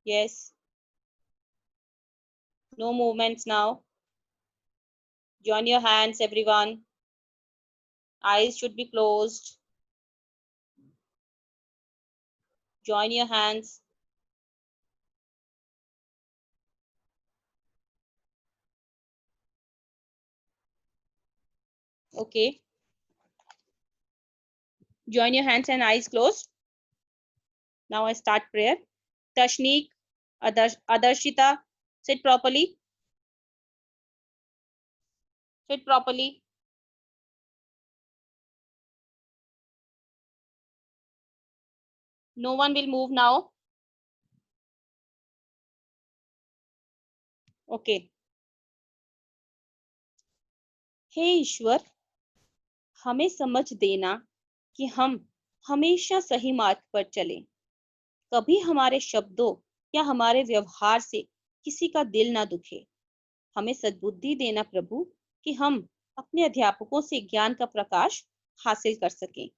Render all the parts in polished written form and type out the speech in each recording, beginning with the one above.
Yes. No movements now. Join your hands, everyone. Eyes should be closed. Join your hands. Okay. Join your hands and eyes closed. Now I start prayer. Tashneek, Adarshita, sit properly. Sit properly. No one will move now. Okay. हे ईश्वर, हमें समझ देना कि हम हमेशा सही मार्ग पर चलें। कभी हमारे शब्दों या हमारे व्यवहार से किसी का दिल ना दुखे। हमें सद्बुद्धि देना प्रभु कि हम अपने अध्यापकों से ज्ञान का प्रकाश हासिल कर सकें।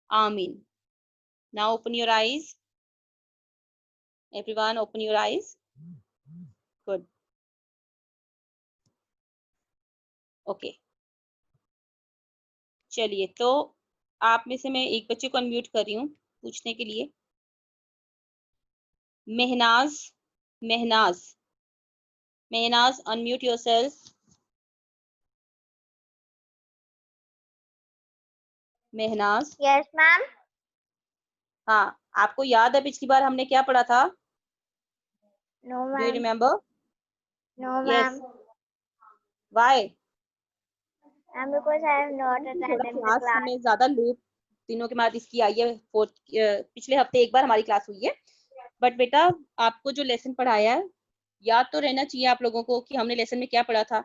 आमीन। Now open your eyes. Everyone open your eyes. Good. Okay. चलिए, तो आप में से मैं एक बच्चे को अनम्यूट कर रही हूँ पूछने के लिए। Mehnaz, Mehnaz, Mehnaz, unmute yourself. Mehnaz. Yes ma'am. हाँ, आपको याद है पिछली बार हमने क्या पढ़ा था? No Do you ma'am. remember? No Yes. Ma'am. Why? Because I have not थोड़ा attended the क्लास class. हमें ज्यादा लेट दिनों के बाद इसकी आई है। पिछले हफ्ते एक बार हमारी क्लास हुई है, बट बेटा आपको जो लेसन पढ़ाया है याद तो रहना चाहिए आप लोगों को कि हमने लेसन में क्या पढ़ा था।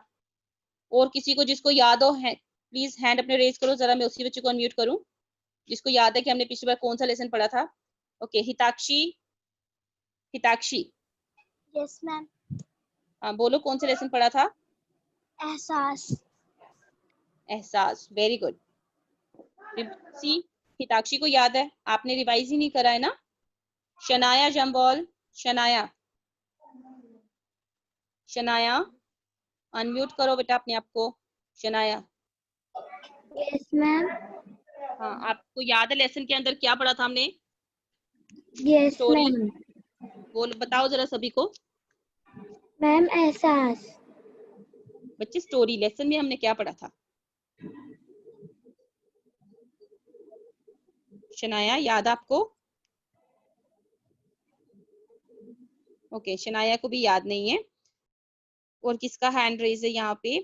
और किसी को जिसको याद हो प्लीज हैंड अपने रेज करो, जरा मैं उसी बच्चे को अनम्यूट करूं जिसको याद है कि हमने पिछली बार कौन सा लेसन पढ़ा था। Okay, Hitakshi, Hitakshi. Yes ma'am. हाँ, बोलो कौन सा लेसन पढ़ा था? एहसास। एहसास, वेरी गुड। सी, हिताक्षी को याद है, आपने रिवाइज ही नहीं करा है ना। शनाया जम्बॉल, शनाया, शनाया अनम्यूट करो बेटा अपने आप को। शनाया। Yes ma'am. हाँ, आपको याद है लेसन के अंदर क्या पढ़ा था हमने? Yes story ma'am. बोल, बताओ जरा सभी को। मैम एहसास। बच्चे स्टोरी लेसन में हमने क्या पढ़ा था? शनाया, याद आपको? ओके, शनाया को भी याद नहीं है। और किसका हैंड रेज है यहाँ पे?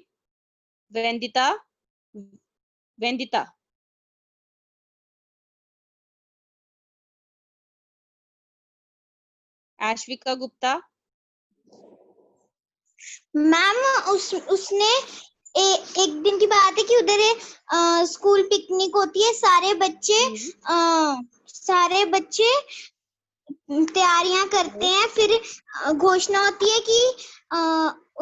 वेंदिता, वेंदिता। आश्विका गुप्ता। मैम उसने एक दिन की बात है कि उधर स्कूल पिकनिक होती है, सारे बच्चे तैयारियां करते हैं, फिर घोषणा होती है कि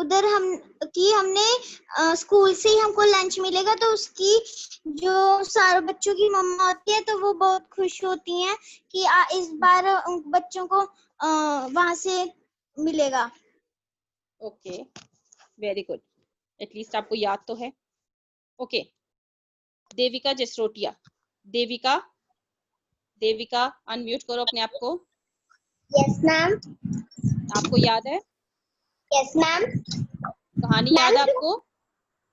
उधर हमने स्कूल से ही हमको लंच मिलेगा, तो उसकी जो सारे बच्चों की मम्मा होती है तो वो बहुत खुश होती हैं कि इस बार उन बच्चों को वहां से मिलेगा। ओके, वेरी गुड, एटलीस्ट आपको याद तो है। ओके, देविका जसरोटिया, देविका, देविका अनम्यूट करो अपने आप को। Yes ma'am. आपको याद है? Yes ma'am. कहानी याद है आपको?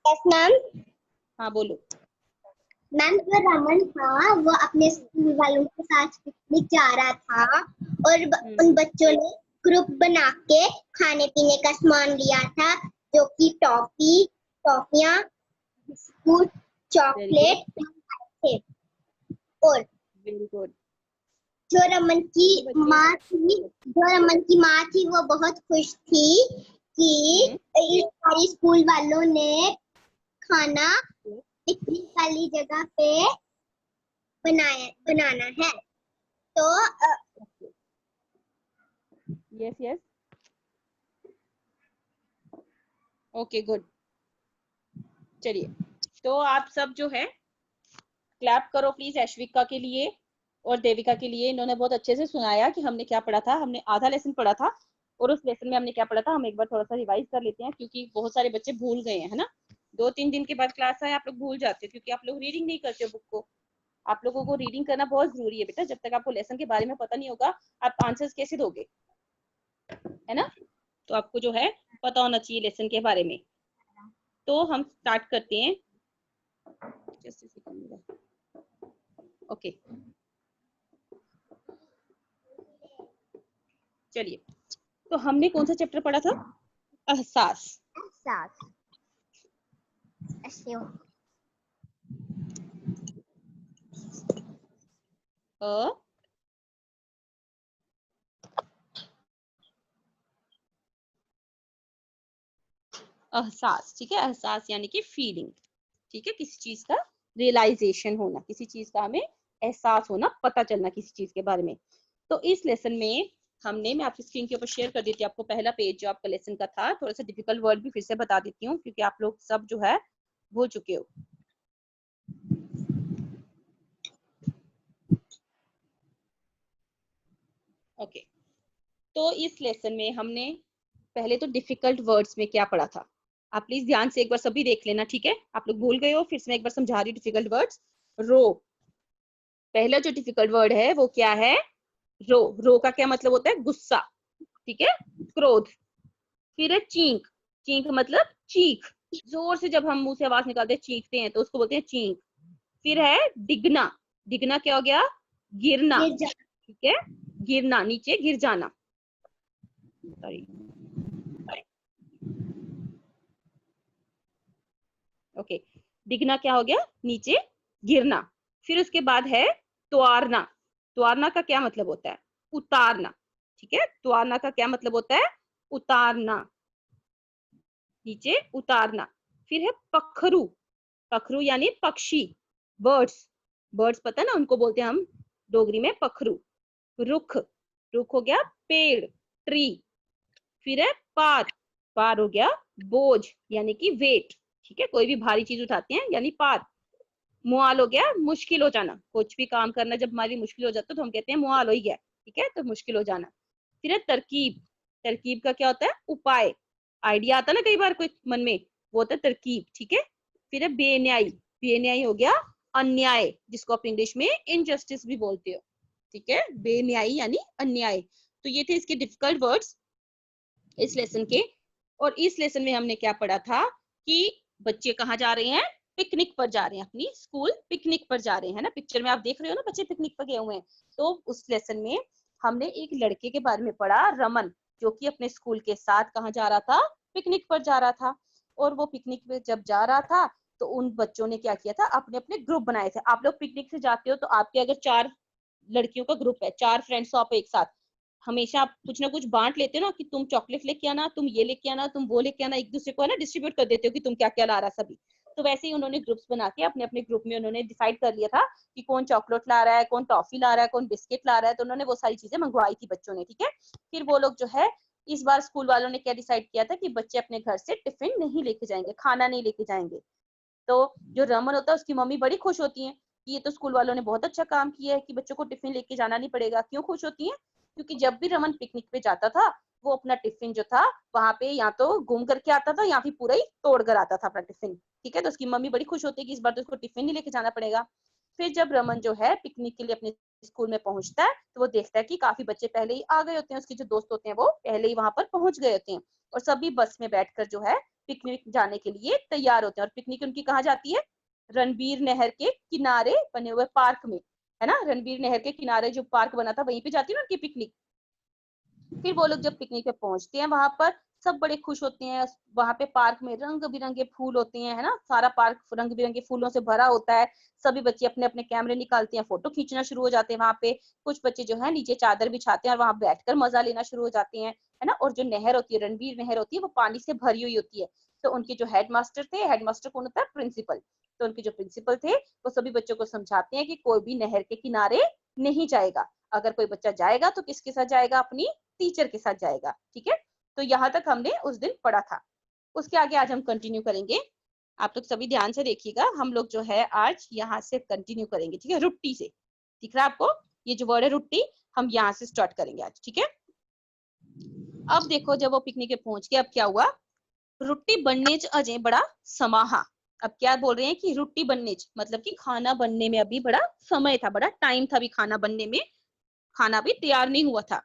Yes ma'am. हाँ बोलो। मैम जो रमन था वो अपने स्कूल वालों के साथ पिकनिक जा रहा था, और उन बच्चों ने ग्रुप बना के खाने पीने का सामान लिया था, जो कि टॉफियां, बिस्कुट, चॉकलेट थे। और वेरी गुड। जो रमन की माँ थी वो बहुत खुश थी कि इस सारी स्कूल वालों ने खाना पिकनिक वाली जगह पे बनाना है। तो यस यस, ओके गुड। चलिए, तो आप सब जो है क्लैप करो प्लीज अश्विका के लिए और देविका के लिए। इन्होंने बहुत अच्छे से सुनाया कि हमने क्या पढ़ा था। हमने आधा लेसन पढ़ा था, और उस लेसन में हमने क्या पढ़ा था, हम एक बार थोड़ा सा रिवाइज कर लेते हैं, क्योंकि बहुत सारे बच्चे भूल गए हैं, है ना। 2-3 दिन के बाद क्लास आए, आप लोग भूल जाते हो, क्योंकि आप लोग रीडिंग नहीं करते हो बुक को। आप लोगों को रीडिंग करना बहुत जरूरी है बेटा, जब तक आपको लेसन के बारे में पता नहीं होगा आप आंसर्स कैसे दोगे, है ना। तो आपको जो है पता होना चाहिए लेसन के बारे में। तो हम स्टार्ट करते हैं। ओके, चलिए। तो हमने कौन सा चैप्टर पढ़ा था, एहसास। ऐसे हो। एहसास, ठीक है। एहसास यानी कि फीलिंग, ठीक है। किसी चीज का रियलाइजेशन होना, किसी चीज का हमें एहसास होना, पता चलना किसी चीज के बारे में। तो इस लेसन में हमने, मैं आपकी स्क्रीन के ऊपर शेयर कर देती हूँ आपको पहला पेज जो आपका लेसन का था। थोड़ा सा डिफिकल्ट वर्ड भी फिर से बता देती हूँ, क्योंकि आप लोग सब जो है भूल चुके हो। ओके, तो इस लेसन में हमने पहले तो डिफिकल्ट वर्ड्स में क्या पढ़ा था, आप प्लीज ध्यान से एक बार सभी देख लेना, ठीक है। आप लोग भूल गए हो, फिर से मैं एक बार समझा रही हूँ डिफिकल्ट वर्ड्स। रो, पहला जो डिफिकल्ट वर्ड है वो क्या है, रो। रो का क्या मतलब होता है, गुस्सा, ठीक है, क्रोध। फिर है चींक, चींक मतलब चीख, जोर से जब हम मुंह से आवाज निकालते हैं, चीखते हैं, तो उसको बोलते हैं चींक। फिर है डिगना, डिगना क्या हो गया, गिरना, ठीक है, गिरना, नीचे गिर जाना। सॉरी, ओके, डिगना क्या हो गया, नीचे गिरना। फिर उसके बाद है त्वारना, त्वारना का क्या मतलब होता है, उतारना, ठीक है। त्वारना का क्या मतलब होता है, उतारना, नीचे उतारना। फिर है पखरू, पखरू यानी पक्षी, बर्ड्स, बर्ड्स पता है ना, उनको बोलते हैं हम डोगरी में पखरू। रुख, रुख हो गया पेड़, ट्री। फिर है पार, पार हो गया बोझ यानी कि वेट, ठीक है, कोई भी भारी चीज उठाते हैं यानी पार। मुआल हो गया मुश्किल हो जाना, कुछ भी काम करना जब हमारी मुश्किल हो जाता है तो हम कहते हैं मुआल हो ही गया, ठीक है, तो मुश्किल हो जाना। फिर है तरकीब, तरकीब का क्या होता है, उपाय, आइडिया आता है ना कई बार कोई मन में, वो होता है तरकीब, ठीक है। फिर है बेन्यायी, बेन्यायी हो गया अन्याय, जिसको आप इंग्लिश में इनजस्टिस भी बोलते हो, ठीक है, बेन्यायी यानी अन्याय। तो ये थे इसके डिफिकल्ट वर्ड्स इस लेसन के। और इस लेसन में हमने क्या पढ़ा था कि बच्चे कहाँ जा रहे हैं, पिकनिक पर जा रहे हैं, अपनी स्कूल पिकनिक पर जा रहे हैं, है ना। पिक्चर में आप देख रहे हो ना, बच्चे पिकनिक पर गए हुए हैं। तो उस लेसन में हमने एक लड़के के बारे में पढ़ा, रमन, जो कि अपने स्कूल के साथ कहाँ जा रहा था, पिकनिक पर जा रहा था। और वो पिकनिक पे जब जा रहा था तो उन बच्चों ने क्या किया था, अपने अपने ग्रुप बनाए थे। आप लोग पिकनिक से जाते हो तो आपके अगर 4 लड़कियों का ग्रुप है, 4 फ्रेंड्स हो आप एक साथ, हमेशा आप कुछ ना कुछ बांट लेते हो ना, कि तुम चॉकलेट लेके आना, तुम ये लेके आना, तुम वो लेके आना, एक दूसरे को है ना डिस्ट्रीब्यूट कर देते हो कि तुम क्या क्या ला रहा सभी। तो वैसे ही उन्होंने ग्रुप्स बना के अपने अपने ग्रुप में उन्होंने डिसाइड कर लिया था कि कौन चॉकलेट ला रहा है, कौन टॉफी ला रहा है, कौन बिस्किट ला रहा है। तो उन्होंने वो सारी चीजें मंगवाई थी बच्चों ने, ठीक है। फिर वो लोग जो है, इस बार स्कूल वालों ने क्या डिसाइड किया था कि बच्चे अपने घर से टिफिन नहीं लेके जाएंगे, खाना नहीं लेके जाएंगे। तो जो रमन होता है उसकी मम्मी बड़ी खुश होती है कि ये तो स्कूल वालों ने बहुत अच्छा काम किया है कि बच्चों को टिफिन लेके जाना नहीं पड़ेगा। क्यों खुश होती है, क्योंकि जब भी रमन पिकनिक पे जाता था वो अपना टिफिन जो था वहां पे या तो गुम करके आता था या फिर पूरा ही तोड़ कर आता था अपना टिफिन, ठीक है। तो उसकी मम्मी बड़ी खुश होती है कि इस बार तो उसको टिफिन नहीं लेके जाना पड़ेगा। फिर जब रमन जो है पिकनिक के लिए अपने स्कूल में पहुंचता है तो वो देखता है कि काफी बच्चे पहले ही आ गए होते हैं, उसके जो दोस्त होते हैं वो पहले ही वहां पर पहुंच गए होते हैं, और सभी बस में बैठकर जो है पिकनिक जाने के लिए तैयार होते हैं। और पिकनिक उनकी कहाँ जाती है, रणबीर नहर के किनारे बने हुए पार्क में, है ना। रणबीर नहर के किनारे जो पार्क बना था वहीं पे जाती है ना उनकी पिकनिक। फिर वो लोग जब पिकनिक पे पहुंचते हैं वहां पर सब बड़े खुश होते हैं। वहां पे पार्क में रंग बिरंगे फूल होते हैं, है ना, सारा पार्क रंग बिरंगे फूलों से भरा होता है। सभी बच्चे अपने अपने कैमरे निकालते हैं, फोटो खींचना शुरू हो जाते हैं वहां पे। कुछ बच्चे जो है नीचे चादर बिछाते हैं और वहां बैठकर मजा लेना शुरू हो जाते हैं, है ना। और जो नहर होती है, रणबीर नहर होती है, वो पानी से भरी हुई होती है। तो उनके जो हेडमास्टर थे, हेडमास्टर कौन होता है, प्रिंसिपल। तो उनके जो प्रिंसिपल थे वो सभी बच्चों को समझाते हैं कि कोई भी नहर के किनारे नहीं जाएगा। अगर कोई बच्चा जाएगा तो किसके साथ जाएगा, अपनी टीचर के साथ जाएगा, ठीक है। तो यहाँ तक हमने उस दिन पढ़ा था। उसके आगे आज हम कंटिन्यू करेंगे। आप लोग सभी ध्यान से देखिएगा, हम लोग जो है आज यहाँ से कंटिन्यू करेंगे, ठीक है, रुट्टी से। दिख रहा है आपको, ये जो वर्ड है रुट्टी, हम यहाँ से स्टार्ट करेंगे आज, ठीक है। अब देखो जब वो पिकनिक पे पहुंच गए, अब क्या हुआ, रुट्टी बनने च अजे बड़ा समा हा। अब क्या बोल रहे हैं कि रुट्टी बनने च मतलब कि खाना बनने में अभी बड़ा समय था, बड़ा टाइम था अभी खाना बनने में, खाना भी तैयार नहीं हुआ था।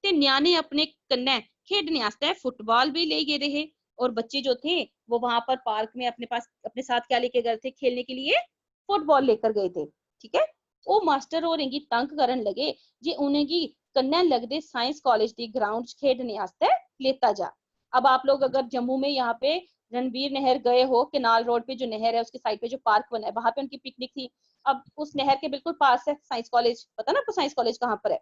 ते न्याणे अपने कन्ने खेडने आस्ते फुटबॉल भी ले गए रहे, और बच्चे जो थे वो वहां पर पार्क में अपने पास अपने साथ क्या लेके गए थे खेलने के लिए, फुटबॉल लेकर गए थे। ठीक है, वो मास्टर और इनकी तंग करन लगे जे उन्हें की कन्ने लगदे साइंस कॉलेज दी ग्राउंड खेडने आस्ते लेता जा। अब आप लोग अगर जम्मू में यहाँ पे रणवीर नहर गए हो, केनाल रोड पे जो नहर है उसके साइड पे जो पार्क बना है, वहां पे उनकी पिकनिक थी। अब उस नहर के बिल्कुल पास है साइंस कॉलेज, पता ना आपको साइंस कॉलेज कहाँ पर है।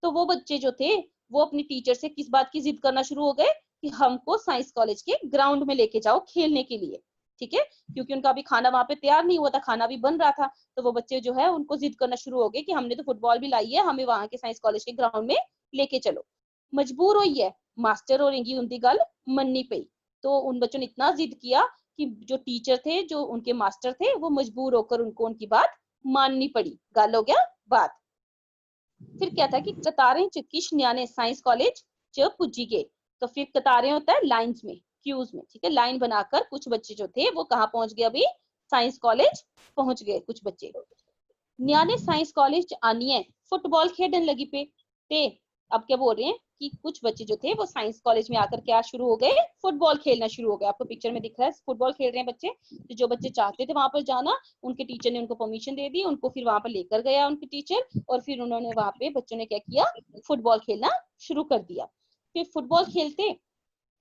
तो वो बच्चे जो थे वो अपनी टीचर से किस बात की जिद करना शुरू हो गए कि हमको साइंस कॉलेज के ग्राउंड में लेके जाओ खेलने के लिए। ठीक है, क्योंकि उनका अभी खाना वहां पे तैयार नहीं हुआ था, खाना भी बन रहा था। तो वो बच्चे जो है उनको जिद करना शुरू हो गए कि हमने तो फुटबॉल भी लाई है, हमें वहां के साइंस कॉलेज के ग्राउंड में लेके चलो। मजबूर हुई है मास्टर और इंगी उनकी गल मननी पई। तो उन बच्चों ने इतना जिद किया कि जो टीचर थे, जो उनके मास्टर थे, वो मजबूर होकर उनको उनकी बात माननी पड़ी। गल हो गया बात। फिर क्या था कि कतारें च किश न्याणे साइंस कॉलेज च पुज्जी गए। तो फिर कतारें होता है लाइंस में, क्यूज में। ठीक है, लाइन बनाकर कुछ बच्चे जो थे वो कहाँ पहुंच गए, अभी साइंस कॉलेज पहुंच गए कुछ बच्चे। न्याणे साइंस कॉलेज आनिए फुटबॉल खेडन लगी पे। ते अब क्या बोल रहे हैं कि कुछ बच्चे जो थे वो साइंस कॉलेज में आकर क्या शुरू हो गए, फुटबॉल खेलना शुरू हो गए। आपको पिक्चर में दिख रहा है फुटबॉल खेल रहे हैं बच्चे। तो जो बच्चे चाहते थे वहां पर जाना, उनके टीचर ने उनको परमिशन दे दी, उनको फिर वहां पर लेकर गया उनके टीचर, और फिर उन्होंने वहां पे बच्चों ने क्या किया, फुटबॉल खेलना शुरू कर दिया। फिर फुटबॉल खेलते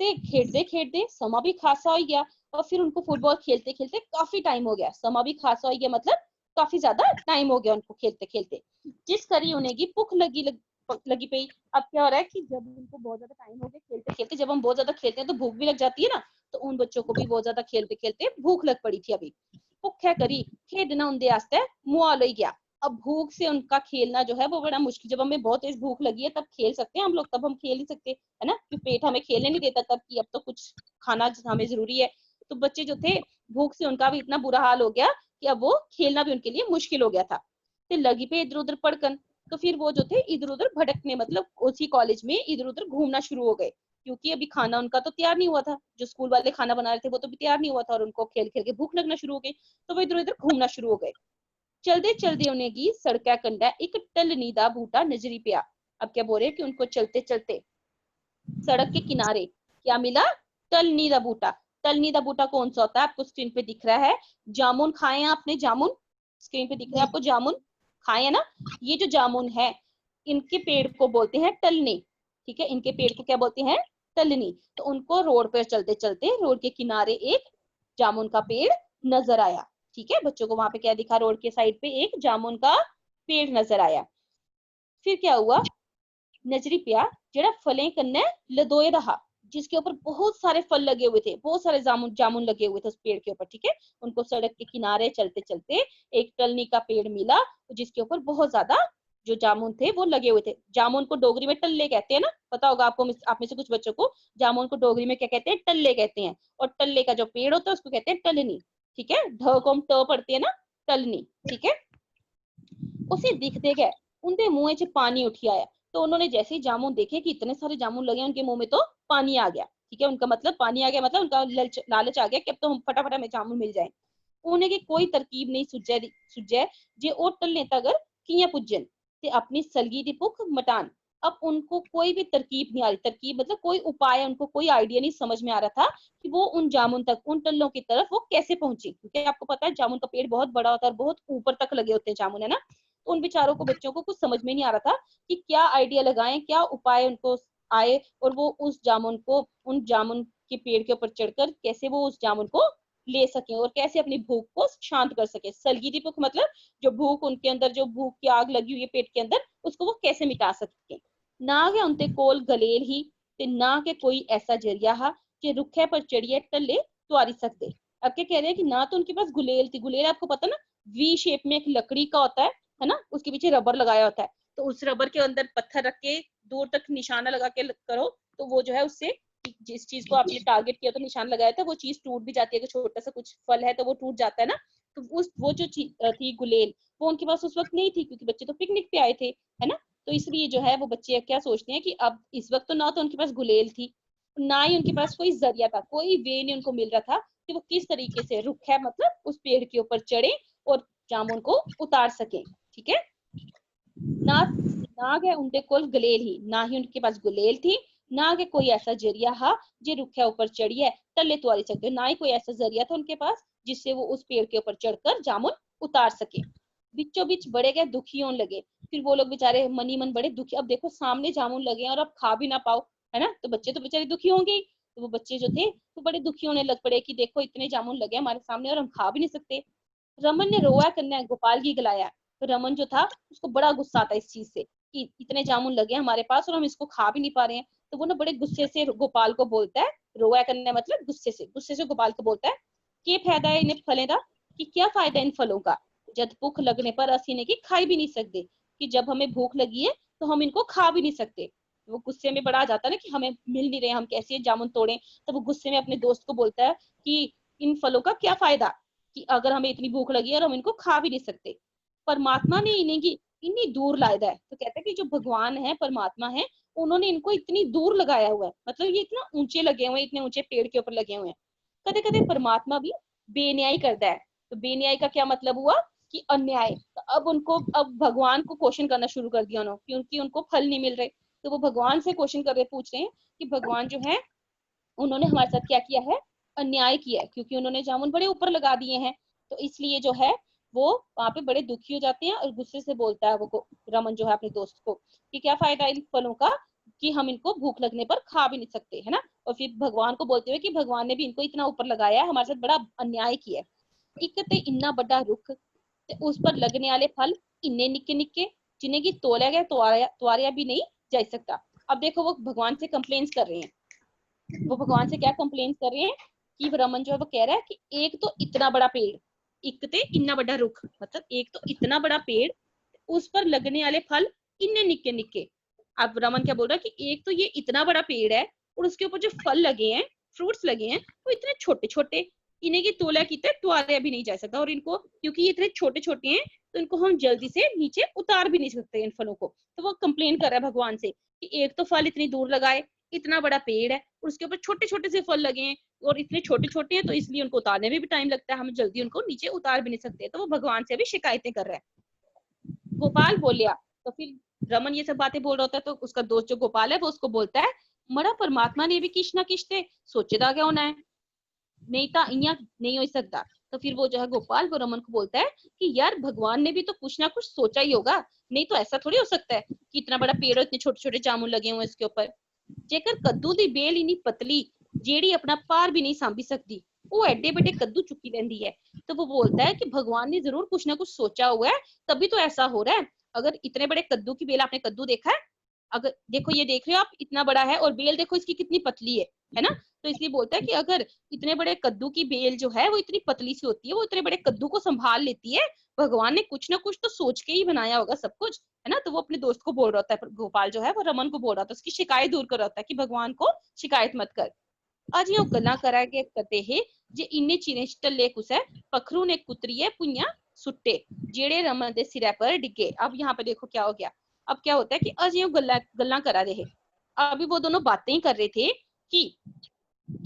ते खेलते खेलते समा भी खासा हो गया, और फिर उनको फुटबॉल खेलते खेलते काफी टाइम हो गया, समा भी खासा हो गया, मतलब काफी ज्यादा टाइम हो गया उनको खेलते खेलते। जिस करी उन्हें की भूख लगी पई। अब क्या हो रहा है कि जब उनको बहुत ज्यादा टाइम हो गया खेलते खेलते, जब हम बहुत ज्यादा खेलते हैं तो भूख भी लग जाती है ना, तो उन बच्चों को भी बहुत ज्यादा खेलते खेलते भूख लग पड़ी थी अभी। भुखे करी खेडना उनके आस्ते मुहाल हो गया। अब भूख से उनका खेलना जो है वो बड़ा मुश्किल, जब हमें बहुत तेज भूख लगी है तब खेल सकते हैं हम लोग, तब हम खेल नहीं सकते है ना, क्योंकि पेट हमें खेलने नहीं देता तब कि अब तो कुछ खाना हमें जरूरी है। तो बच्चे जो थे भूख से उनका भी इतना बुरा हाल हो गया कि अब वो खेलना भी उनके लिए मुश्किल हो गया था। तो लगी पे इधर उधर पड़कन। तो फिर वो जो थे इधर उधर भटकने, मतलब उसी कॉलेज में इधर उधर घूमना शुरू हो गए, क्योंकि अभी खाना उनका तो तैयार नहीं हुआ था, जो स्कूल वाले खाना बना रहे थे वो तो भी तैयार नहीं हुआ था, और उनको खेल खेल के भूख लगना शुरू हो गई। तो वो इधर उधर घूमना शुरू हो गए। चलते चलते उन्हें की सड़क कंडा एक टलनी दा बूटा नजरी पिया। अब क्या बोल रहे हैं कि उनको चलते चलते सड़क के किनारे क्या मिला, तलनी दा बूटा। तलनी दा बूटा कौन सा होता है, आपको स्क्रीन पे दिख रहा है। जामुन खाए हैं आपने, जामुन स्क्रीन पे दिख रहा है आपको, जामुन खाए हैं ना। ये जो जामुन है इनके पेड़ को बोलते हैं टलनी। ठीक है, इनके पेड़ को क्या बोलते हैं, टलनी। तो उनको रोड पर चलते चलते रोड के किनारे एक जामुन का पेड़ नजर आया। ठीक है, बच्चों को वहां पे क्या दिखा, रोड के साइड पे एक जामुन का पेड़ नजर आया। फिर क्या हुआ, नजरी पिया जेड़ा फलें कन्ने लदोए रहा, जिसके ऊपर बहुत सारे फल लगे हुए थे, बहुत सारे जामुन जामुन लगे हुए थे उस पेड़ के ऊपर। ठीक है, उनको सड़क के किनारे चलते चलते एक टलनी का पेड़ मिला, जिसके ऊपर बहुत ज्यादा जो जामुन थे वो लगे हुए थे। जामुन को डोगरी में टल्ले कहते हैं ना, पता होगा आपको, आप में से कुछ बच्चों को जामुन को डोगरी में क्या कहते हैं, टल्ले कहते हैं। और टल्ले का जो पेड़ होता है उसको कहते हैं टलनी। ठीक है, ढ को हम ट पढ़ते हैं ना, टलनी। ठीक है, उसे दिखते गए उनके मुंह च पानी उठी आया। तो उन्होंने जैसे ही जामुन देखे कि इतने सारे जामुन लगे उनके मुंह में, तो पानी आ गया। ठीक है, उनका मतलब पानी आ गया, मतलब उनका लालच आ गया कि अब तो हम फटाफट हमें जामुन मिल जाए। उन्हें की कोई तरकीब नहीं सुझे जे ओ टलने तगर कियां पुज्जन ते अपनी सलगी दी भुख मटान। अब उनको कोई भी तरकीब नहीं आ रही, तरकीब मतलब कोई उपाय, उनको कोई आइडिया नहीं समझ में आ रहा था कि वो उन जामुन तक, उन टल्लों की तरफ वो कैसे पहुंची, क्योंकि आपको पता है जामुन का पेड़ बहुत बड़ा होता है और बहुत ऊपर तक लगे होते हैं जामुन, है ना। तो उन बेचारों को, बच्चों को कुछ समझ में नहीं आ रहा था कि क्या आइडिया लगाएं, क्या उपाय उनको आए, और वो उस जामुन को, उन जामुन के पेड़ के ऊपर चढ़कर कैसे वो उस जामुन को ले सके और कैसे अपनी भूख को शांत कर सके। सलगी दी भूख मतलब जो भूख उनके अंदर, जो भूख की आग लगी हुई है पेट के अंदर, उसको वो कैसे मिटा सके। ना के उनते कोल गलेल ही ते ना के कोई ऐसा जरिया हा कि रुखे पर चढ़िए टल्ले तुआरी सकते। अब क्या कह रहे हैं कि ना तो उनके पास गुलेल थी, गुलेल आपको पता ना, वी शेप में एक लकड़ी का होता है ना, उसके पीछे रबर लगाया होता है। तो उस रबर के अंदर पत्थर रख के दूर तक निशाना लगा के करो, तो वो जो है उससे जिस चीज को आपने टारगेट किया तो निशान लगाया था वो चीज टूट भी जाती है। अगर छोटा सा कुछ फल है तो वो टूट जाता है ना। तो उस वो जो थी गुलेल, वो उनके पास उस वक्त नहीं थी, क्योंकि बच्चे तो पिकनिक पे आए थे, है ना। तो इसलिए जो है वो बच्चे क्या सोचते हैं कि अब इस वक्त तो ना तो उनके पास गुलेल थी, ना ही उनके पास कोई जरिया था, कोई वे नहीं उनको मिल रहा था कि वो किस तरीके से रुख है मतलब उस पेड़ के ऊपर चढ़े और जामुन को उतार सके। ठीक है, ना ना गए उनके कोल गलेल ही, ना ही उनके पास गुलेल थी, ना के कोई ऐसा जरिया हा जे रुखे ऊपर चढ़ी है तले तुआरी सकते, ना ही कोई ऐसा जरिया था उनके पास जिससे वो उस पेड़ के ऊपर चढ़कर जामुन उतार सके। बीचों बीच बड़े गए, दुखी होने लगे। फिर वो लोग बेचारे मनी मन बड़े दुखी, अब देखो सामने जामुन लगे हैं और अब खा भी ना पाओ, है ना, तो बच्चे तो बेचारे दुखी होंगे ही। तो वो बच्चे जो थे वो बड़े दुखी होने लग पड़े कि देखो इतने जामुन लगे हमारे सामने और हम खा भी नहीं सकते। रमन ने रोया कन्या गोपाल की गलाया। तो रमन जो था उसको बड़ा गुस्सा आता इस चीज से कि इतने जामुन लगे हमारे पास और हम इसको खा भी नहीं पा रहे हैं। तो वो ना बड़े गुस्से से गोपाल को बोलता है, रोया कन्या मतलब गुस्से से गोपाल को बोलता है कि फायदा है इन्हें फलें का, कि क्या फायदा इन फलों का, जब भूख लगने पर असी ने की खाई भी नहीं सकते, कि जब हमें भूख लगी है तो हम इनको खा भी नहीं सकते। वो गुस्से में बड़ा आ जाता है ना कि हमें मिल नहीं रहे, हम कैसे जामुन तोड़े। तो वो गुस्से में अपने दोस्त को बोलता है कि इन फलों का क्या फायदा, कि अगर हमें इतनी भूख लगी है और हम इनको खा भी नहीं सकते। परमात्मा ने इन्हें की इतनी दूर लाया है। तो कहते हैं कि जो भगवान है परमात्मा है उन्होंने इनको इतनी दूर लगाया हुआ है, मतलब ये इतना ऊंचे लगे हुए हैं, इतने ऊंचे पेड़ के ऊपर लगे हुए हैं। कदे कदे परमात्मा भी बेन्याय करता है। तो बेन्याय का क्या मतलब हुआ कि अन्याय। तो अब भगवान को क्वेश्चन करना शुरू कर दिया उन्होंने, क्योंकि उनको फल नहीं मिल रहे। तो वो भगवान से क्वेश्चन कर रहे, पूछ रहे हैं कि भगवान जो है उन्होंने हमारे साथ क्या किया है, अन्याय किया है, क्योंकि उन्होंने जामुन बड़े ऊपर लगा दिए हैं। तो इसलिए जो है वो वहां पे बड़े दुखी हो जाते हैं और गुस्से से बोलता है वो रमन जो है अपने दोस्त को कि क्या फायदा इन फलों का कि हम इनको भूख लगने पर खा भी नहीं सकते, है ना। और फिर भगवान को बोलते हुए कि भगवान ने भी इनको इतना ऊपर लगाया है, हमारे साथ बड़ा अन्याय किया है। एक ते इन्ना बड़ा रुख ते उस पर लगने वाले फल इन्ने निक्के निक्के जिन्हें की तोला गया त्वारिया भी नहीं जा सकता। अब देखो वो भगवान से कंप्लेन कर रहे हैं, वो भगवान से क्या कंप्लेन कर रहे हैं कि रमन जो है वो कह रहा है कि एक तो इतना बड़ा पेड़, एक ते इतना बड़ा रुख, मतलब एक तो इतना बड़ा पेड़ उस पर लगने वाले फल इन्ने निक्के निक्के। अब रमन क्या बोल रहा है कि एक तो ये इतना बड़ा पेड़ है और उसके ऊपर जो फल लगे हैं, फ्रूट्स लगे हैं, वो इतने छोटे छोटे, इन्हें की तोला की त्वारा भी नहीं जा सकता। और इनको क्योंकि ये इतने छोटे छोटे हैं तो इनको हम जल्दी से नीचे उतार भी नहीं सकते इन फलों को। तो वो कंप्लेन कर रहा है भगवान से कि एक तो फल इतनी दूर लगाए, इतना बड़ा पेड़ है और उसके ऊपर छोटे छोटे से फल लगे हैं और इतने छोटे छोटे हैं तो इसलिए उनको उतारने में भी टाइम लगता है, हम जल्दी उनको नीचे उतार भी नहीं सकते। तो वो भगवान से भी शिकायतें कर रहा है। गोपाल बोलिया। तो फिर रमन ये सब बातें बोल रहा होता है तो उसका दोस्त जो गोपाल है वो उसको बोलता है मरा परमात्मा ने भी किश ना किश ते सोचेदा क्या होना है, नहीं तो इया नहीं हो सकता। तो फिर वो जो है गोपाल वो रमन को बोलता है कि यार भगवान ने भी तो कुछ ना कुछ सोचा ही होगा, नहीं तो ऐसा थोड़ी हो सकता है कि इतना बड़ा पेड़ और इतने छोटे छोटे जामुन लगे हुए इसके ऊपर। जेकर कद्दू दी बेल इनी पतली जेड़ी अपना पार भी नहीं सांभी सकती, वो एडे बड़े कद्दू चुकी रहती है। तो वो बोलता है कि भगवान ने जरूर कुछ ना कुछ सोचा हुआ है, तभी तो ऐसा हो रहा है। अगर इतने बड़े कद्दू की बेल, आपने कद्दू देखा है, अगर देखो ये देख रहे हो आप इतना बड़ा है और बेल देखो इसकी कितनी पतली है ना। तो इसलिए बोलता है कि अगर इतने बड़े कद्दू की बेल जो है वो इतनी पतली सी होती है, वो इतने बड़े कद्दू को संभाल लेती है, भगवान ने कुछ ना कुछ तो सोच के ही बनाया होगा सब कुछ, है ना। तो वो अपने दोस्त को बोल रहा होता है, गोपाल जो है वो रमन को बोल रहा था, उसकी शिकायत दूर कर रहा होता है कि भगवान को शिकायत मत कर। आज ये गल्ला करा के कते है जे इन्ने चिरे टल्ले कुसै पखरू ने कुतरिए पुइया सुट्टे जेड़े रमन दे सिरे पर डिगे। अब यहाँ पे देखो क्या हो गया। अब क्या होता है कि आज ये गल्ला करा रहे, अभी वो दोनों बातें ही कर रहे थे कि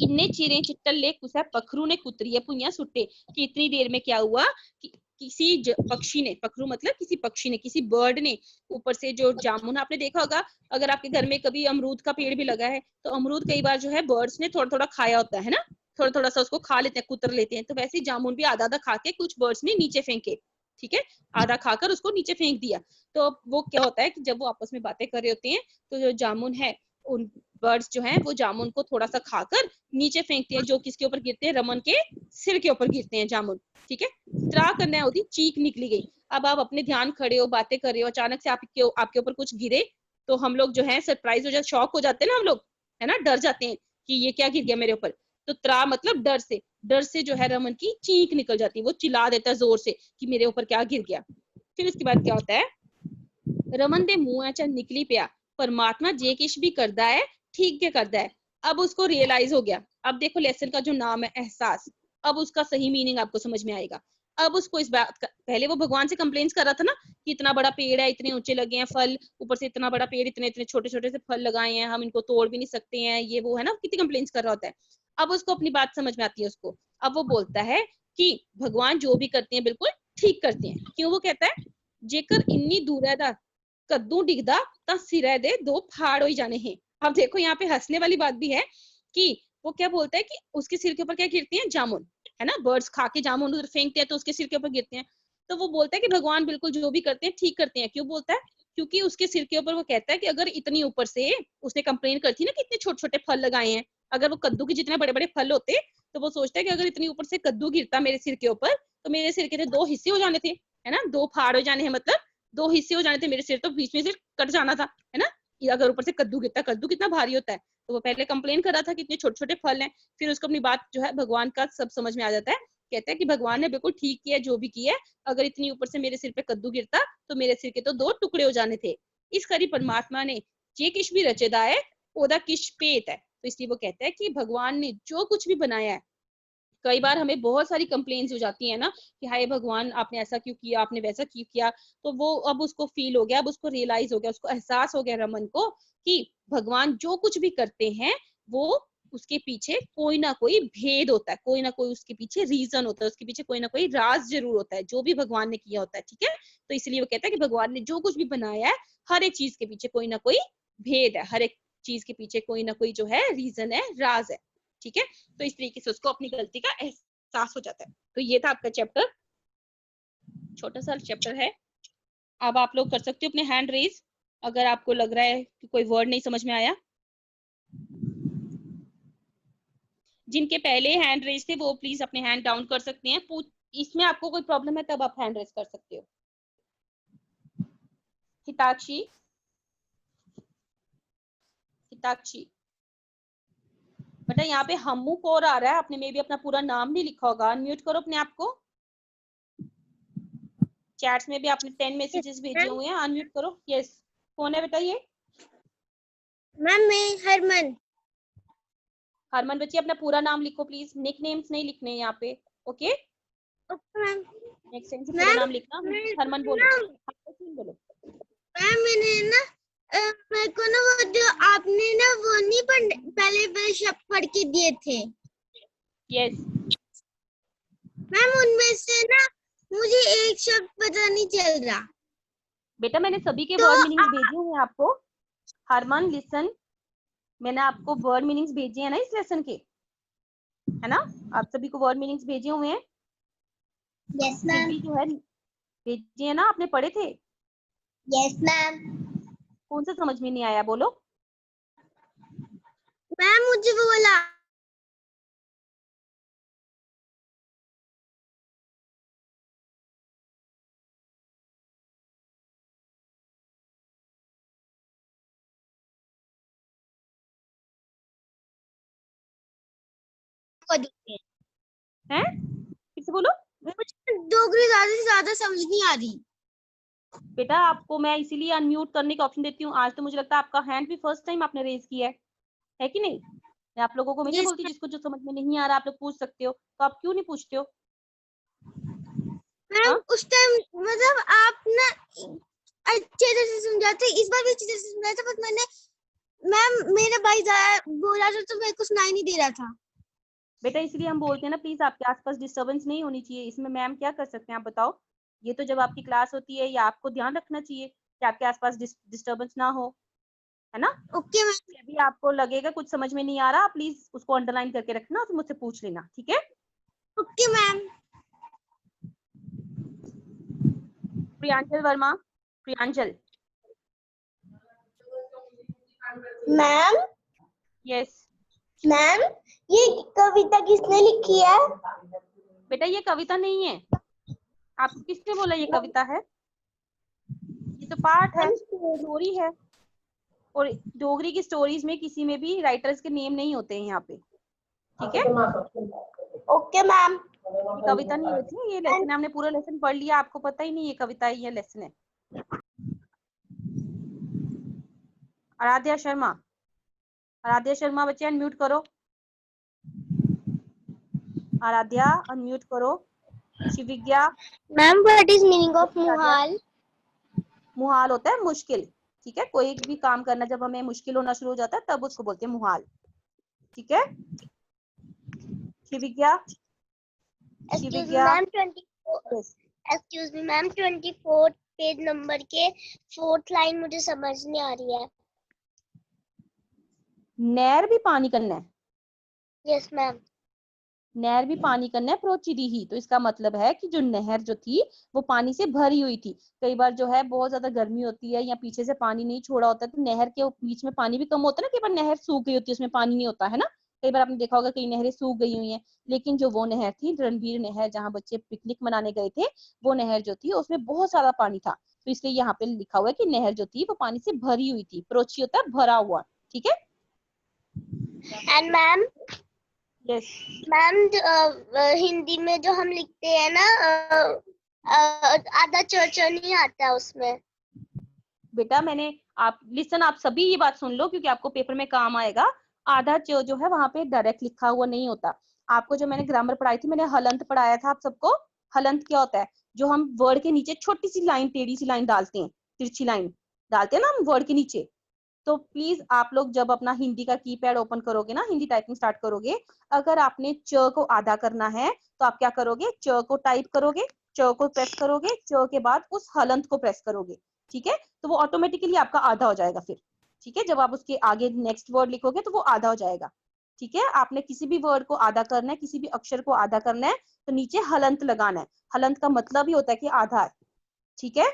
इन्ने चिरे टल्ले कुसै पखरू ने कुतरिए पुइया सुट्टे, कि इतनी देर में क्या हुआ कि किसी पक्षी ने, पखरू मतलब किसी पक्षी ने, किसी बर्ड ने ऊपर से जो जामुन, आपने देखा होगा अगर आपके घर में कभी अमरूद का पेड़ भी लगा है तो अमरूद कई बार जो है बर्ड्स ने थोड़ा थोड़ा खाया होता है ना, थोड़ा थोड़ा सा उसको खा लेते हैं, कुतर लेते हैं। तो वैसे ही जामुन भी आधा आधा खा के कुछ बर्ड्स ने नीचे फेंके, ठीक है, आधा खाकर उसको नीचे फेंक दिया। तो वो क्या होता है कि जब वो आपस में बातें कर रहे होते हैं तो जो जामुन है उन बर्ड्स जो हैं वो जामुन को थोड़ा सा खाकर नीचे फेंकते हैं, जो किसके ऊपर गिरते हैं, रमन के सिर के ऊपर गिरते हैं जामुन, ठीक है। त्रा करना होती, चीख निकली गई। अब आप अपने ध्यान खड़े हो, बातें कर रहे हो, अचानक से आपके ऊपर कुछ गिरे तो हम लोग जो है सरप्राइज हो जाते, शॉक हो जाते हैं ना हम लोग, है ना, डर जाते हैं कि ये क्या गिर गया मेरे ऊपर। तो त्रा मतलब डर से जो है रमन की चीख निकल जाती है, वो चिल्ला देता है जोर से कि मेरे ऊपर क्या गिर गया। फिर उसके बाद क्या होता है, रमन दे मुंह च निकली पिया परमात्मा जे किश भी करदा है ठीक के करदा है। अब उसको रियलाइज हो गया। अब देखो लेसन का जो नाम है एहसास, अब उसका सही मीनिंग आपको समझ में आएगा। अब उसको इस बात का, पहले वो भगवान से कंप्लेंट्स कर रहा था ना कि इतना बड़ा पेड़ है, इतने ऊंचे लगे हैं फल, ऊपर से इतना बड़ा पेड़, इतने इतने छोटे छोटे से फल लगाए हैं, हम इनको तोड़ भी नहीं सकते हैं, ये वो है ना, कितनी कंप्लेंट्स कर रहा होता है। अब उसको अपनी बात समझ में आती है उसको। अब वो बोलता है कि भगवान जो भी करते हैं बिल्कुल ठीक करते हैं। क्यों? वो कहता है जेकर इन्नी दूर है कद्दू डिगदा ता सिरे दे दो फाड़ हो जाने हैं। अब देखो यहाँ पे हंसने वाली बात भी है कि वो क्या बोलता है कि उसके सिर के ऊपर क्या गिरती हैं? जामुन, है ना, बर्ड्स खा के जामुन उधर फेंकते हैं तो उसके सिर के ऊपर गिरते हैं। तो वो बोलता है कि भगवान बिल्कुल जो भी करते हैं ठीक करते हैं। क्यों बोलता है? क्योंकि उसके सिर के ऊपर वो कहता है कि अगर इतनी ऊपर से उसने कंप्लेन करती ना कि इतने छोटे छोटे फल लगाए हैं, अगर वो कद्दू के जितने बड़े बड़े फल होते तो वो सोचता है कि अगर इतनी ऊपर से कद्दू गिरता मेरे सिर के ऊपर तो मेरे सिर के 2 हिस्से हो जाने थे, है ना, 2 फाड़ हो जाने हैं, मतलब 2 हिस्से हो जाने थे मेरे सिर, तो बीच में से कट जाना था, है ना। अगर ऊपर से कद्दू गिरता, कद्दू कितना भारी होता है। तो वो पहले कंप्लेन कर रहा था कि इतने छोटे छोटे फल हैं, फिर उसको अपनी बात जो है भगवान का सब समझ में आ जाता है। कहता है कि भगवान ने बिल्कुल ठीक किया जो भी किया है, अगर इतनी ऊपर से मेरे सिर पे कद्दू गिरता तो मेरे सिर के तो 2 टुकड़े हो जाने थे। इस करी परमात्मा ने जे किश भी रचेदा है ओदा किश पेत है। तो इसलिए वो कहता है कि भगवान ने जो कुछ भी बनाया है, कई बार हमें बहुत सारी कंप्लेंट्स हो जाती है ना कि हाय भगवान आपने ऐसा क्यों किया, आपने वैसा क्यों किया। तो वो अब उसको फील हो गया, अब उसको रियलाइज हो गया, उसको एहसास हो गया रमन को कि भगवान जो कुछ भी करते हैं वो उसके पीछे कोई ना कोई भेद होता है, कोई ना कोई उसके पीछे रीजन होता है, उसके पीछे कोई ना कोई राज जरूर होता है जो भी भगवान ने किया होता है। ठीक है, तो इसलिए वो कहता है कि भगवान ने जो कुछ भी बनाया है हर एक चीज के पीछे कोई ना कोई भेद है, हर एक चीज के पीछे कोई ना कोई जो है रीजन है, राज है। ठीक है, तो इस तरीके से उसको अपनी गलती का एहसास हो जाता है। तो ये था आपका चैप्टर, छोटा सा चैप्टर है। अब आप लोग कर सकते हो अपने हैंड रेज अगर आपको लग रहा है कि कोई वर्ड नहीं समझ में आया। जिनके पहले हैंड रेज थे वो प्लीज अपने हैंड डाउन कर सकते हैं। इसमें आपको कोई प्रॉब्लम है तब आप हैंड रेज कर सकते हो। हिताक्षी, हिताक्षी बेटा यहाँ पे हमू कौर आ रहा है, आपने मे भी अपना पूरा नाम नहीं लिखा होगा, अनम्यूट करो अपने आप को। चैट्स में भी आपने 10 मैसेजेस भेजे हुए हैं, अनम्यूट करो। यस, कौन है बेटा ये? मैम मैं हरमन। हरमन बच्ची अपना पूरा नाम लिखो प्लीज, निक नेम्स नहीं लिखने यहाँ पे। Okay, okay ma'am. Next time से पूरा नाम लिखना। हरमन बोलो, बोलो। मैम मैंने ना मेरे को ना वो जो आपने ना वो नहीं पहले शब्द पढ़ के दिए थे यस मैम, उनमें से ना मुझे एक शब्द पता नहीं चल रहा। बेटा मैंने सभी के तो वर्ड मीनिंग्स भेजे हुए हैं आपको। हरमन लिसन, मैंने आपको वर्ड मीनिंग्स भेजे हैं ना इस लेसन के, है ना, आप सभी को वर्ड मीनिंग्स भेजे हुए हैं। यस फिर मैम। भी जो है भेजे हैं ना, आपने पढ़े थे। Yes ma'am. कौन सा समझ में नहीं आया बोलो। मैम मुझे वो वाला हैं, फिर से बोलो। मुझे डोगरी ज्यादा से ज्यादा समझ नहीं आ रही। बेटा आपको मैं इसीलिए अनम्यूट करने का ऑप्शन देती हूँ। आज तो मुझे लगता है आपका हैंड भी फर्स्ट टाइम आपने रेज किया है कि नहीं? मैं आप लोगों को हमेशा यस बोलती हूँ जिसको जो समझ में नहीं आ रहा आप लोग पूछ सकते हो, तो आप क्यों नहीं पूछते हो? मैम, हाँ उस टाइम मतलब आप ना अच्छे तरह से समझाते, इस बार भी अच्छी तरह से समझाया था, बट मैम मेरा भाई बोल रहा था तो मेरे को सुनाई नहीं दे रहा था। बेटा इसलिए हम बोलते हैं ना प्लीज आपके आसपास डिस्टर्बेंस नहीं होनी चाहिए। इसमें मैम क्या कर सकते हैं आप बताओ? ये तो जब आपकी क्लास होती है या आपको ध्यान रखना चाहिए कि आपके आसपास डिस्टर्बेंस ना हो, है ना। Okay ma'am. यदि आपको लगेगा कुछ समझ में नहीं आ रहा प्लीज उसको अंडरलाइन करके रखना और फिर मुझसे पूछ लेना, ठीक है। Okay ma'am. Priyanjal Verma, Priyanjal. Ma'am yes ma'am ये कविता किसने लिखी है? बेटा ये कविता नहीं है, आपको किसने बोला ये कविता है? ये तो पाठ है, स्टोरी है। और डोगरी की स्टोरीज में किसी में भी राइटर्स के नेम नहीं होते हैं यहाँ पे, ठीक है। Okay ma'am. ये कविता नहीं है बच्ची, ये लेसन है, हमने पूरा लेसन पढ़ लिया, आपको पता ही नहीं ये कविता है ये लेसन है। आराध्या शर्मा, आराध्या शर्मा बच्चे अनम्यूट करो। आराध्या अनम्यूट करो। Shivigya, ma'am what is meaning of मुहाल? मुहाल होता है मुश्किल, ठीक है। कोई भी काम करना जब हमें मुश्किल होना शुरू हो जाता है तब उसको बोलते हैं मुहाल, ठीक है। Shivigya, excuse me Shivigya, ma'am 24, excuse me ma'am 24 page number के 4th लाइन मुझे समझ नहीं आ रही है। नहर भी पानी करना है, यस मैम। नहर भी पानी करना है प्रोचिदी ही, तो इसका मतलब है कि जो नहर जो थी वो पानी से भरी हुई थी। कई बार जो है बहुत ज्यादा गर्मी होती है या पीछे से पानी नहीं छोड़ा होता है तो नहर के बीच में पानी भी कम होता है ना, कई बार नहर सूख गई होती है उसमें पानी नहीं होता है ना। कई बार आपने देखा होगा कई नहरें सूख गई हुई हैं, लेकिन जो वो नहर थी रणबीर नहर जहाँ बच्चे पिकनिक मनाने गए थे, वो नहर जो थी उसमें बहुत सारा पानी था, तो इसलिए यहाँ पे लिखा हुआ है कि नहर जो थी वो पानी से भरी हुई थी, प्रोची होता है भरा हुआ, ठीक है। And ma'am, yes, ma'am Hindi में जो हम लिखते हैं ना आधा च नहीं आता उसमें। बेटा मैंने, आप लिसन, आप सभी ये बात सुन लो क्योंकि आपको पेपर में काम आएगा। आधा जो है वहां पे डायरेक्ट लिखा हुआ नहीं होता। आपको जो मैंने ग्रामर पढ़ाई थी, मैंने हलंत पढ़ाया था आप सबको। हलंत क्या होता है? जो हम वर्ड के नीचे छोटी सी लाइन, टेढ़ी सी लाइन डालते हैं, तिरछी लाइन डालते हैं ना हम वर्ड के नीचे। तो प्लीज आप लोग जब अपना हिंदी का कीपैड ओपन करोगे ना, हिंदी टाइपिंग स्टार्ट करोगे, अगर आपने च को आधा करना है तो आप क्या करोगे, च को टाइप करोगे, च को प्रेस करोगे, च के बाद उस हलंत को प्रेस करोगे, ठीक है। तो वो ऑटोमेटिकली आपका आधा हो जाएगा फिर, ठीक है। जब आप उसके आगे नेक्स्ट वर्ड लिखोगे तो वो आधा हो जाएगा, ठीक है। आपने किसी भी वर्ड को आधा करना है, किसी भी अक्षर को आधा करना है तो नीचे हलंत लगाना है। हलंत का मतलब ही होता है कि आधा है, ठीक है।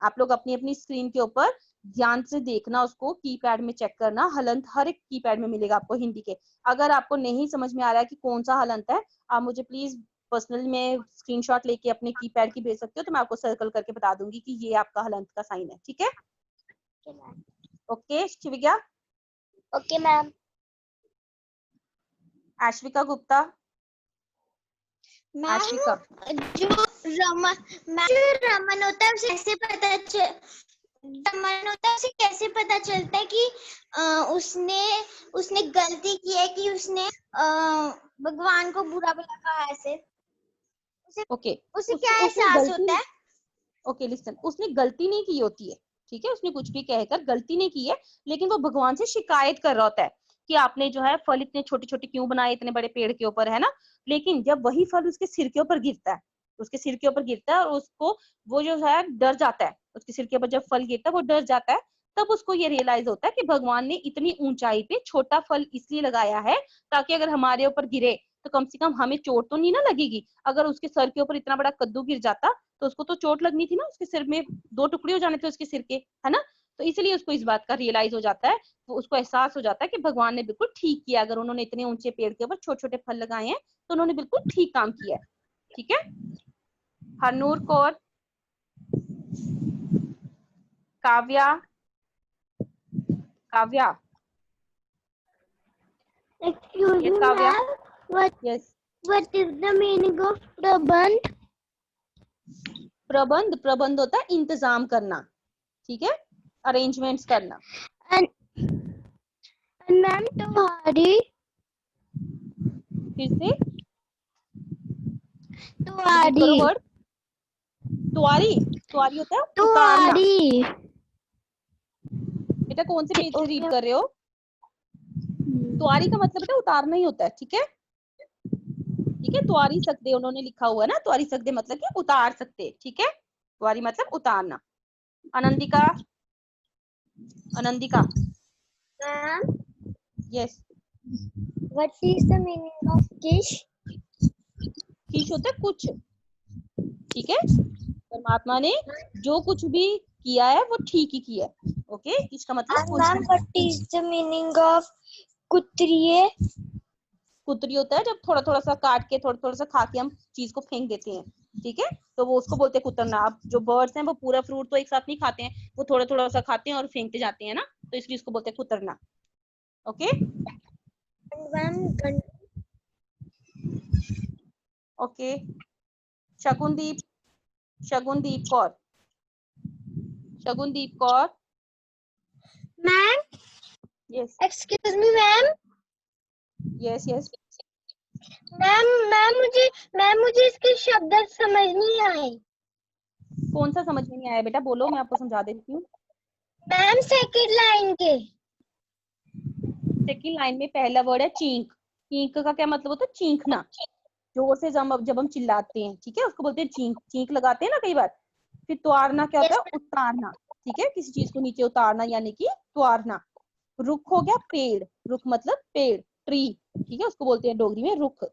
आप लोग अपनी अपनी स्क्रीन के ऊपर ध्यान से देखना, उसको कीपैड में चेक करना। हलंत हर एक कीपैड में मिलेगा आपको हिंदी के। अगर आपको नहीं समझ में आ रहा है कि कौन सा हलंत है, आप मुझे प्लीज पर्सनल में स्क्रीनशॉट लेके अपने कीपैड की भेज सकते हो, तो मैं आपको सर्कल करके बता दूंगी कि ये आपका हलंत का साइन है, ठीक है। Okay Shivika. Okay ma'am. Ashvika Gupta, ma'am Ashvika, जो रमन होता है उसे कैसे पता रमन होता है उसे कैसे पता चलता है कि उसने गलती की है, कि उसने भगवान को बुरा भला कहा ऐसे? उसे ओके। उसे क्या उसने एहसास होता गलती, है? ओके लिसन, उसने गलती नहीं की होती है, ठीक है। उसने कुछ भी कहकर गलती नहीं की है, लेकिन वो भगवान से शिकायत कर रहा होता है कि आपने जो है फल इतने छोटे छोटे क्यों बनाए इतने बड़े पेड़ के ऊपर, है ना। लेकिन जब वही फल उसके सिर के ऊपर गिरता है, उसके सिर के ऊपर गिरता है और उसको वो जो है डर जाता है, उसके सिर के ऊपर जब फल गिरता है वो डर जाता है, तब उसको ये रियलाइज होता है कि भगवान ने इतनी ऊंचाई पे छोटा फल इसलिए लगाया है ताकि अगर हमारे ऊपर गिरे तो कम से कम हमें चोट तो नहीं ना लगेगी। अगर उसके सर के ऊपर इतना बड़ा कद्दू गिर जाता तो उसको तो चोट लगनी थी ना, उसके सिर में दो टुकड़े हो जाने थे उसके सिर के, है ना। तो इसलिए उसको इस बात का रियलाइज हो जाता है, वो उसको एहसास हो जाता है कि भगवान ने बिल्कुल ठीक किया, अगर उन्होंने इतने ऊंचे पेड़ के ऊपर छोटे छोटे फल लगाए हैं तो उन्होंने बिल्कुल ठीक काम किया है, ठीक है। Harnoor Kaur, Kavya, Kavya, excuse yes me Kavya, ma'am, yes. What is the meaning of प्रबंध? प्रबंध, प्रबंध होता है इंतजाम करना, ठीक है, अरेंजमेंट्स करना। मैम तुम्हारी, फिर से रिपीट तुम्हारी करो वर्ड। तुआरी, तुआरी होता है उतारना। तुम्हारी बेटा कौन से पेज से रीड ओके। कर रहे हो? तुआरी का मतलब बेटा उतारना ही होता है, ठीक है, ठीक है। तुआरी सकदे उन्होंने लिखा हुआ है ना, तुआरी सकदे मतलब कि उतार सकते, ठीक है। तुआरी मतलब उतारना। Anandika, Anandika, ma'am yes. What is the meaning of किश? किश होता है कुछ, ठीक है। परमात्मा ने जो कुछ भी किया है वो ठीक ही किया है, ओके। किश का मतलब कुछ। Ma'am what is the meaning of कुत्रिये? कुतरी होता है जब थोड़ा थोड़ा सा काट के थोड़ा थोड़ा सा खा के हम चीज को फेंक देते हैं, ठीक है, तो वो उसको बोलते हैं कुतरना। अब जो बर्ड्स हैं वो पूरा फ्रूट तो एक साथ नहीं खाते हैं, वो थोड़ा थोड़ा सा खाते हैं और फेंकते जाते हैं ना, तो इसलिए उसको बोलते हैं कुतरना, okay. Ma'am okay. Shagundeep, Shagundeep Kaur, Shagundeep Kaur, ma'am yes, excuse me ma'am, yes, yes. Ma'am मुझे इसके शब्द समझ नहीं आए। कौन सा समझ में नहीं आया बेटा, बोलो, मैं आपको समझा देती हूँ। मैम सेकंड लाइन के। सेकंड लाइन में पहला वर्ड है चींक। चींक का क्या मतलब होता है? चींकना, जोर से जब हम चिल्लाते हैं, ठीक है, उसको बोलते हैं चींक। चींक लगाते हैं ना कई बार। फिर त्वारना क्या होता है? उतारना, ठीक है, किसी चीज को नीचे उतारना यानी कि त्वारना। रुख हो गया पेड़, रुख मतलब पेड़, ट्री, ठीक है, उसको बोलते हैं डोगरी में रुख।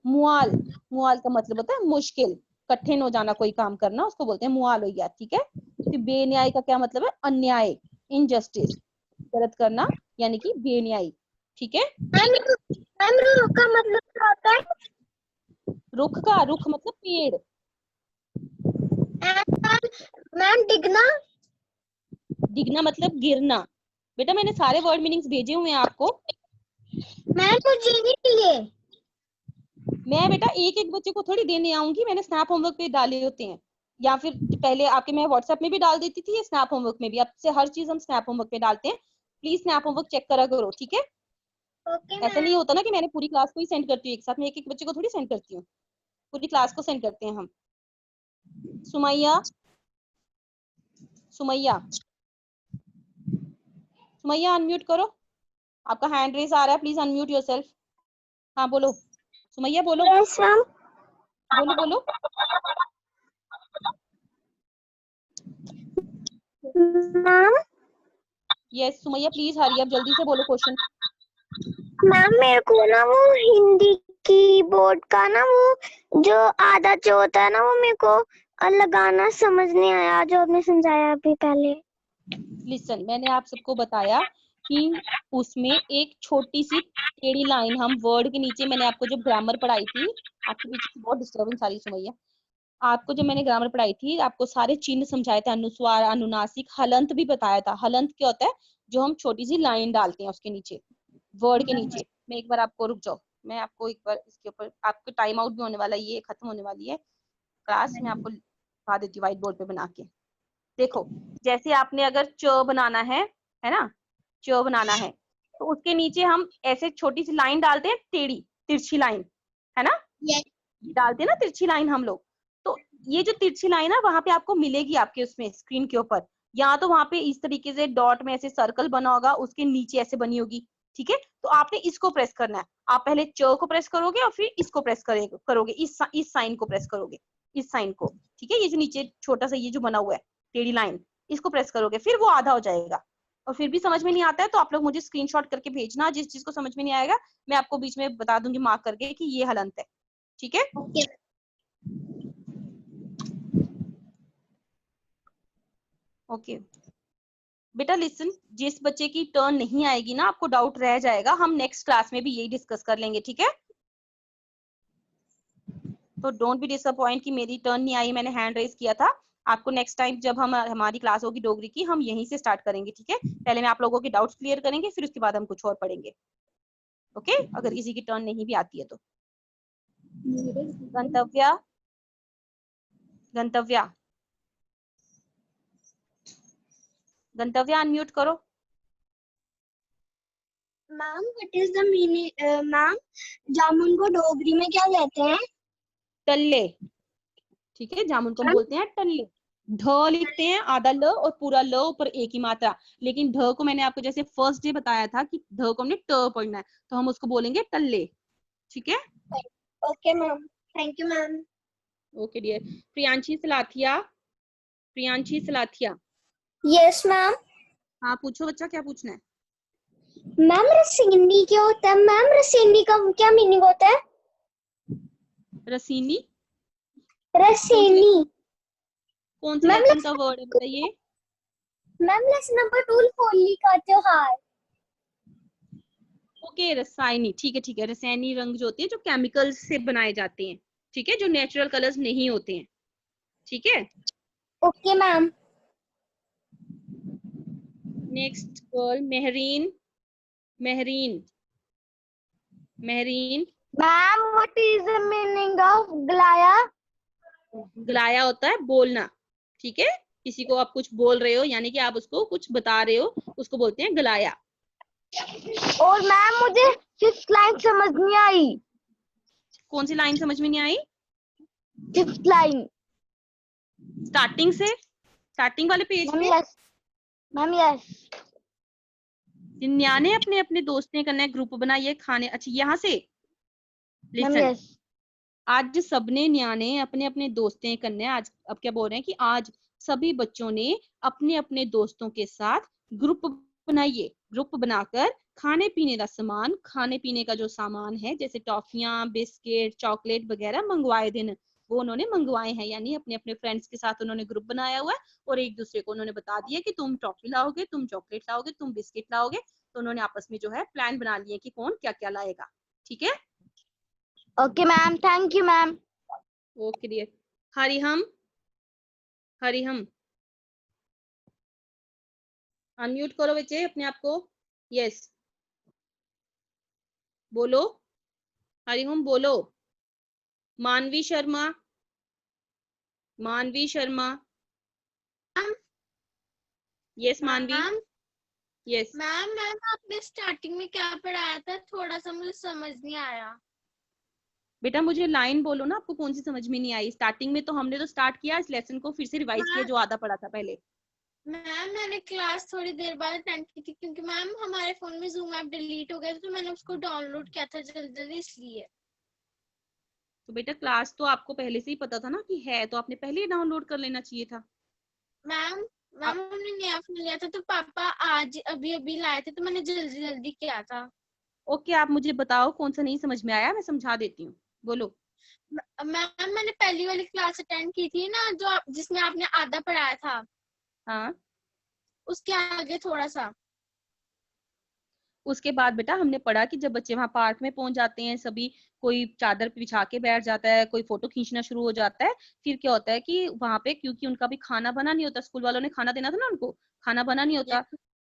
मुआल, मुआल का मतलब होता है मुश्किल, कठिन हो जाना कोई काम करना, उसको बोलते हैं मुआल हो गया, ठीक है। फिर बेन्याय का क्या मतलब है? अन्याय, इनजस्टिस, गलत करना यानी कि बेन्याय, ठीक है। मैम रूह का मतलब क्या होता है? रुख मतलब पेड़। मैम डिगना। डिगना मतलब गिरना। बेटा मैंने सारे वर्ड मीनिंग्स भेजे हुए हैं आपको। मैम मुझे नहीं लिए। मैं बेटा एक एक बच्चे को थोड़ी देने आऊंगी, मैंने स्नैप होमवर्क पे डाले होते हैं, या फिर पहले आपके मैं व्हाट्सएप में भी डाल देती थी, ये स्नैप होमवर्क में भी। अब से हर चीज हम स्नैप होमवर्क पे डालते हैं, प्लीज स्नैप होमवर्क चेक करा करो, ठीक है। ओके ऐसा मैम। नहीं होता ना कि मैंने पूरी क्लास को ही सेंड करती हूँ एक साथ में, एक एक बच्चे को थोड़ी सेंड करती हूँ, पूरी क्लास को सेंड करते हैं हम। सुमैया, सुमैया, सुमैया अनम्यूट करो, आपका हैंड रेस आ रहा है, प्लीज अनम्यूट योरसेल्फ। हाँ बोलो सुमैया, बोलो यस मैम। बोलो बोलो। Ma'am yes Sumaiya please hurry up, जल्दी से बोलो क्वेश्चन। मैम मेरे को ना वो हिंदी की बोर्ड का ना वो जो आधा जो होता है ना वो मेरे को लगाना समझ नहीं आया जो आपने समझाया अभी पहले। लिसन, मैंने आप सबको बताया कि उसमें एक छोटी सी टेढ़ी लाइन, हम वर्ड के नीचे, मैंने आपको जब ग्रामर पढ़ाई थी, आपके पीछे से बहुत डिस्टर्बेंस आ रही है सुमैया। आपको जब मैंने ग्रामर पढ़ाई थी, आपको सारे चिन्ह समझाए थे, अनुस्वार, अनुनासिक, हलंत भी बताया था। हलंत क्या होता है? जो हम छोटी सी लाइन डालते हैं उसके नीचे, वर्ड के नीचे। मैं एक बार आपको, रुक जाओ, मैं आपको एक बार इसके ऊपर, आपको टाइम आउट भी होने वाला है, ये खत्म होने वाली है क्लास, मैं आपको दिखा देती हूँ व्हाइट बोर्ड पे बना के। देखो, जैसे आपने अगर च बनाना है ना, च बनाना है, तो उसके नीचे हम ऐसे छोटी सी लाइन डालते हैं, टेढ़ी तिरछी लाइन, है ना, डालते हैं ना तिरछी लाइन हम लोग। तो ये जो तिरछी लाइन है वहां पे आपको मिलेगी, आपके उसमें स्क्रीन के ऊपर, या तो वहां पे इस तरीके से डॉट में ऐसे सर्कल बना होगा, उसके नीचे ऐसे बनी होगी, ठीक है। तो आपने इसको प्रेस करना है, आप पहले च को प्रेस करोगे और फिर इसको प्रेस करोगे, इस साइन को प्रेस करोगे, इस साइन को, ठीक है। ये जो नीचे छोटा सा ये जो बना हुआ है टेढ़ी लाइन, इसको प्रेस करोगे, फिर वो आधा हो जाएगा। और फिर भी समझ में नहीं आता है तो आप लोग मुझे स्क्रीनशॉट करके भेजना, जिस चीज को समझ में नहीं आएगा मैं आपको बीच में बता दूंगी मार्क करके कि ये हलंत है, ठीक है। ओके बेटा लिसन, जिस बच्चे की टर्न नहीं आएगी ना, आपको डाउट रह जाएगा, हम नेक्स्ट क्लास में भी यही डिस्कस कर लेंगे, ठीक है। तो डोंट बी डिसअपॉइंट कि मेरी टर्न नहीं आई, मैंने हैंड रेज किया था। आपको नेक्स्ट टाइम जब हमारी क्लास होगी डोगरी की, हम यहीं से स्टार्ट करेंगे, ठीक है। पहले मैं आप लोगों के डाउट्स क्लियर करेंगे, फिर उसके बाद हम कुछ और पढ़ेंगे, ओके। अगर किसी की टर्न नहीं भी आती है तो। गंतव्या, गंतव्या, गंतव्या अनम्यूट करो। Ma'am what is the meaning ma'am जामुन को डोगरी में क्या कहते हैं? टल्ले, ठीक है, जामुन को हम बोलते हैं टल्ले। ढ लिखते हैं आधा ल और पूरा ल ऊपर एक ही मात्रा, लेकिन ढ को मैंने आपको जैसे फर्स्ट डे बताया था कि ढ को हमने ट पढ़ना है, तो हम उसको बोलेंगे टल्ले, ठीक है। Okay ma'am, thank you ma'am. Okay dear. Priyanshi Salathia, Priyanshi Salathia, yes ma'am. हाँ पूछो बच्चा, क्या पूछना है। मैम रसीनी क्या होता है? मैम रसीनी का क्या मीनिंग होता है? रसीनी रसीनी कौन से मैम लेसन का वर्ड है बताइए। मैम लेसन नंबर 2 होली का त्योहार। ओके रसायनी, ठीक है ठीक है। रसायनी रंग जो होते हैं, जो केमिकल्स से बनाए जाते हैं, ठीक है, जो नेचुरल कलर्स नहीं होते हैं, ठीक है। Okay ma'am. Next girl Mehreen, Mehreen, Mehreen. Ma'am what is the meaning of ग्लाया? गलाया होता है बोलना, ठीक है, किसी को आप कुछ बोल रहे हो यानी कि आप उसको कुछ बता रहे हो, उसको बोलते हैं गलाया। और मैम मुझे 6 लाइन समझ नहीं आई। कौन सी लाइन समझ में नहीं आई? 5th line. स्टार्टिंग वाले पेज मैम पे। Yes, ma'am yes. न्याने अपने अपने दोस्तें कन्नै ग्रुप बनाइए खाने। अच्छा यहाँ से मैम लिसन, यस। आज सबने न्याने अपने अपने दोस्तें कन्नै, आज अब क्या बोल रहे हैं कि आज सभी बच्चों ने अपने अपने दोस्तों के साथ ग्रुप बनाइए। ग्रुप बनाकर खाने पीने का सामान, खाने पीने का जो सामान है जैसे टॉफियां, बिस्किट, चॉकलेट वगैरह मंगवाए देन, वो उन्होंने मंगवाए हैं। यानी अपने अपने फ्रेंड्स के साथ उन्होंने ग्रुप बनाया हुआ है और एक दूसरे को उन्होंने बता दिया कि तुम टॉफी लाओगे, तुम चॉकलेट लाओगे, तुम बिस्किट लाओगे। तो उन्होंने आपस में जो है प्लान बना लिए कि कौन क्या क्या लाएगा। ठीक है, okay ma'am, thank you ma'am. Okay dear. Hariham, Hariham unmute करो बच्चे अपने आप को। यस, बोलो हरिहम, बोलो। मानवी शर्मा, मानवी शर्मा। यस मानवी, मैम यस। मैम मैम आपने स्टार्टिंग में क्या पढ़ाया था, थोड़ा सा मुझे समझ नहीं आया। बेटा मुझे लाइन बोलो ना, आपको कौन सी समझ में नहीं आई? स्टार्टिंग में तो हमने तो स्टार्ट किया इस लेसन को, फिर से रिवाइज किया जो आधा पढ़ा था पहले। मैम मैंने क्लास थोड़ी देर बाद अटेंड की थी क्योंकि मैम हमारे फोन में जूम ऐप डिलीट हो गया था, तो मैंने उसको डाउनलोड किया था जल्दी जल्दी इसलिए। तो बेटा क्लास तो आपको पहले से ही पता था ना कि है, तो आपने पहले ही डाउनलोड कर लेना चाहिए था। मैम आप मैम हमने नया फोन लिया था तो पापा आज अभी अभी लाए थे, तो मैंने जल्दी जल्दी किया था। ओके, आप मुझे बताओ कौन सा नहीं समझ में आया, मैं समझा देती हूँ, बोलो। मैम मैंने पहली वाली क्लास अटेंड की थी ना, जो जिसमें आपने आधा पढ़ाया था, हाँ, उसके आगे थोड़ा सा। उसके बाद बेटा हमने पढ़ा कि जब बच्चे वहां पार्क में पहुंच जाते हैं सभी, कोई चादर बिछा के बैठ जाता है, कोई फोटो खींचना शुरू हो जाता है, फिर क्या होता है कि वहां पे क्योंकि उनका भी खाना बना नहीं होता, स्कूल वालों ने खाना देना था ना उनको, खाना बना नहीं होता,